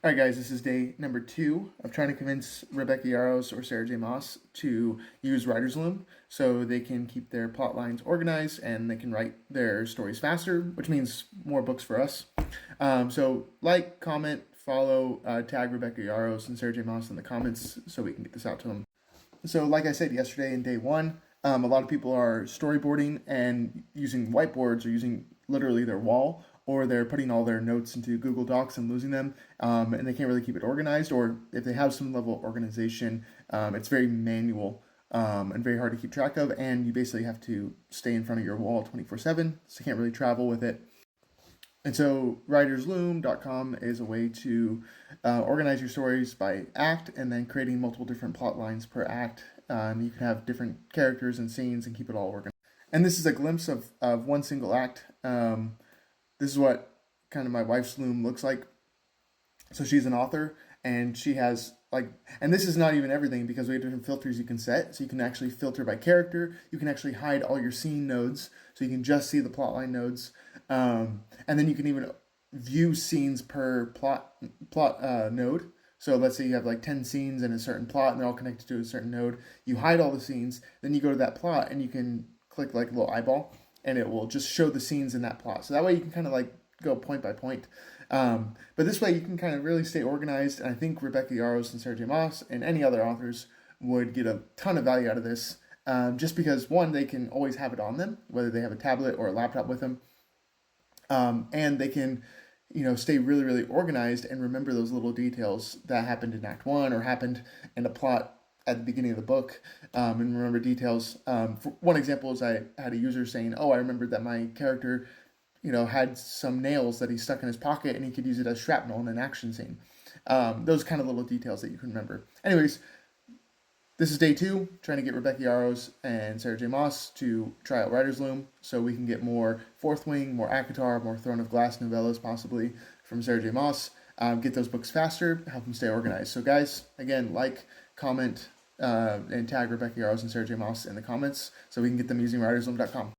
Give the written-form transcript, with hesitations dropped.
All right, guys, this is day number 2 of trying to convince Rebecca Yarros or Sarah J. Maas to use Writer's Loom so they can keep their plot lines organized and they can write their stories faster, which means more books for us. So like, comment, follow, tag Rebecca Yarros and Sarah J. Maas in the comments so we can get this out to them. So like I said yesterday in day 1, a lot of people are storyboarding and using whiteboards or using literally their wall, or they're putting all their notes into Google Docs and losing them, and they can't really keep it organized. Or if they have some level of organization, it's very manual and very hard to keep track of, and you basically have to stay in front of your wall 24/7, so you can't really travel with it. And so writersloom.com is a way to organize your stories by act and then creating multiple different plot lines per act. You can have different characters and scenes and keep it all organized. And this is a glimpse of one single act. This is what kind of my wife's loom looks like. So she's an author and she has like, and this is not even everything because we have different filters you can set. So you can actually filter by character. You can actually hide all your scene nodes so you can just see the plotline nodes. And then you can even view scenes per plot node. So let's say you have like 10 scenes in a certain plot and they're all connected to a certain node. You hide all the scenes, then you go to that plot and you can click like a little eyeball and it will just show the scenes in that plot. So that way you can kind of like go point by point. But this way you can kind of really stay organized. And I think Rebecca Yarros and Sarah J. Maas and any other authors would get a ton of value out of this. Just because one, they can always have it on them, whether they have a tablet or a laptop with them. And they can, stay really, really organized and remember those little details that happened in Act 1 or happened in a plot at the beginning of the book, and remember details. For one example is I had a user saying, "Oh, I remembered that my character, had some nails that he stuck in his pocket and he could use it as shrapnel in an action scene." Those kind of little details that you can remember. Anyways, this is day 2, trying to get Rebecca Yarros and Sarah J. Maas to try out Writer's Loom so we can get more Fourth Wing, more ACOTAR, more Throne of Glass novellas possibly from Sarah J. Maas. Get those books faster, help them stay organized. So guys, again, like, comment, and tag Rebecca Yarros and Sarah J. Maas in the comments so we can get them using writersloom.com.